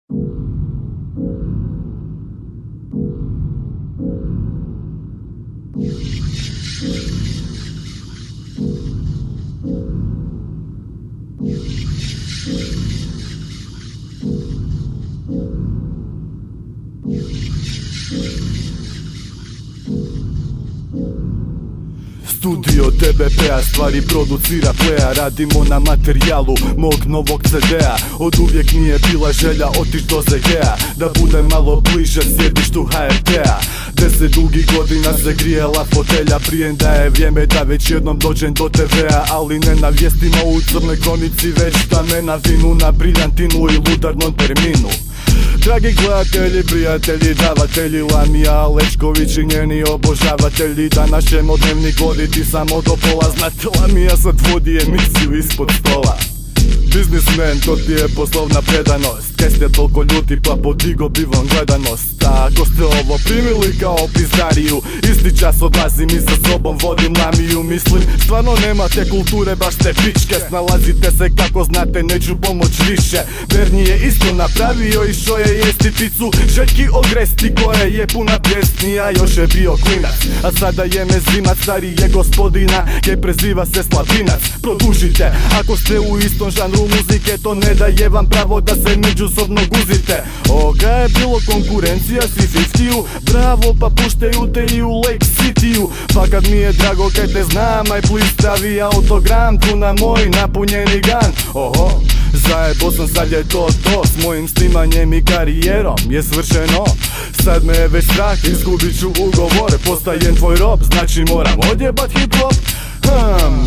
Studio TBP-a, stvari producira Playa. Radimo na materijalu mog novog CD-a. Od uvijek nije bila želja otić do ZG-a, da bude malo bliže sjedištu HRT-a. 10 dugih godina se grijela fotelja, prije da je vrijeme da već jednom dođem do TV-a. Ali ne na vijestima u crnoj kronici, već da me navinu na briljantinu i ludarnom terminu. Dragi gledatelji, prijatelji, davatelji, Lamija Lečković i njeni obožavatelji, danas ćemo dnevnik voditi samo do pola. Znate, Lamija sad vodi emisiju ispod stola. Biznismen, to ti je poslovna predanost. Kaj ste toliko ljuti pa podigo bi vam gledanost. A ako ste ovo primili kao pizdariju, isti čas odlazim i sa sobom vodim Lamiju. Mislim, stvarno nemate kulture, baš ste pičke. Snalazite se kako znate, neću pomoć više. Berni je isto napravio i šo je jesti picu Željki Ogresti koja je puna pjesni, a još je bio klinac. A sada je mezimac, stari je gospodina, kaj preziva se Slavinac. Produžite, ako ste u istom žanru muzike, to ne daje vam pravo da se međusobno guzite. Oga je bilo konkurencija si 50-u, bravo pa puštaju te i u Lake City-u. Pa kad mi je drago kaj te znam, aj please stavi autogram tu na moj napunjeni gan. Oho, zajebo sam, sad je to, s mojim snimanjem i karijerom je svršeno. Sad me je već strah, izgubit ću ugovor, postajem tvoj rob, znači moram odjebat hip hop.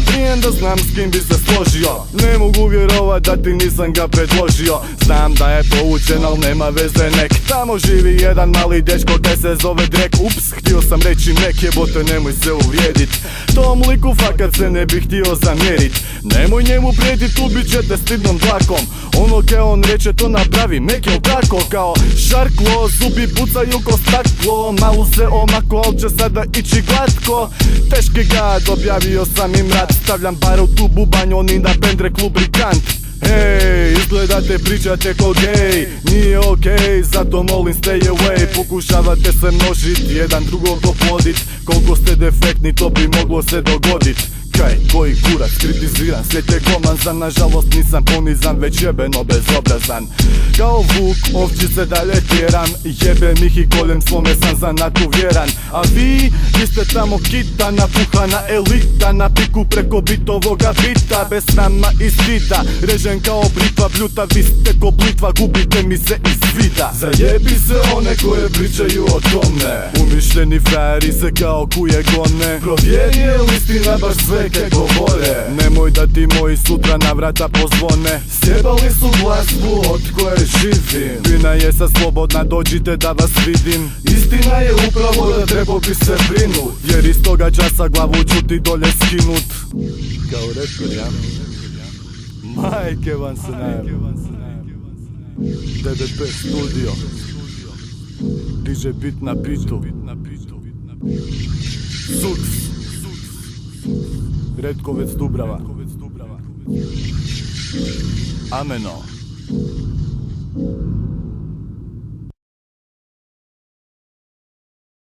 Prijem da znam s kim bi se složio, ne mogu vjerovat da ti nisam ga predložio. Znam da je poučen, al nema veze nek. Tamo živi jedan mali dečko kaj se zove Drek. Ups, htio sam reći nek, jebote nemoj se uvrijedit. Tom liku fakat se ne bih htio zamjerit. Nemoj njemu prijetit, ubit ćete stidnom dlakom. Ono kaj on reče to napravi, mek je tako kao šarklo, zubi pucaju ko staklo. Malo se omako, al će sada ići glatko. Teški gad, objavio sam im rat. Stavljam bar u tu bubanj, oni na bendrek lubrikant. Hej, izgledate, pričate ko gej, nije okej, zato molim stay away. Pokušavate se množit, jedan drugog oplodit. Koliko ste defektni, to bi moglo se dogodit. Kaj, koji kurac, kritiziran, svijet je glomazan. Nažalost nisam ponizan, već jebeno bezobrazan. Kao vuk, ovčice dalje tjeram. Jebem ih i koljem svome sam zanat uvjeran. A vi ste tamo kita, napuhana elita. Na piku preko bitovoga bita, bez srama i stida. Režem kao britva, bljuta, vi ste ko blitva, gubite mi se iz vida. Zajebi se one koje pričaju o tome, umišljeni frajeri se kao kuje gone. Provjeri je li istina baš sve kaj govore, nemoj da ti moji sutra na vrata pozvone. Sjebali su glazbu od koje živim, vina je sad slobodna, dođite da vas vidim. Istina je upravo da trebao bi se brinut, jer iz toga časa glavu ću ti dolje skinut. Kao reper, ja? Majke vam se najavim. DDP studio, DJ Bit na bitu, Suks, Redkovec Dubrava, Ameno.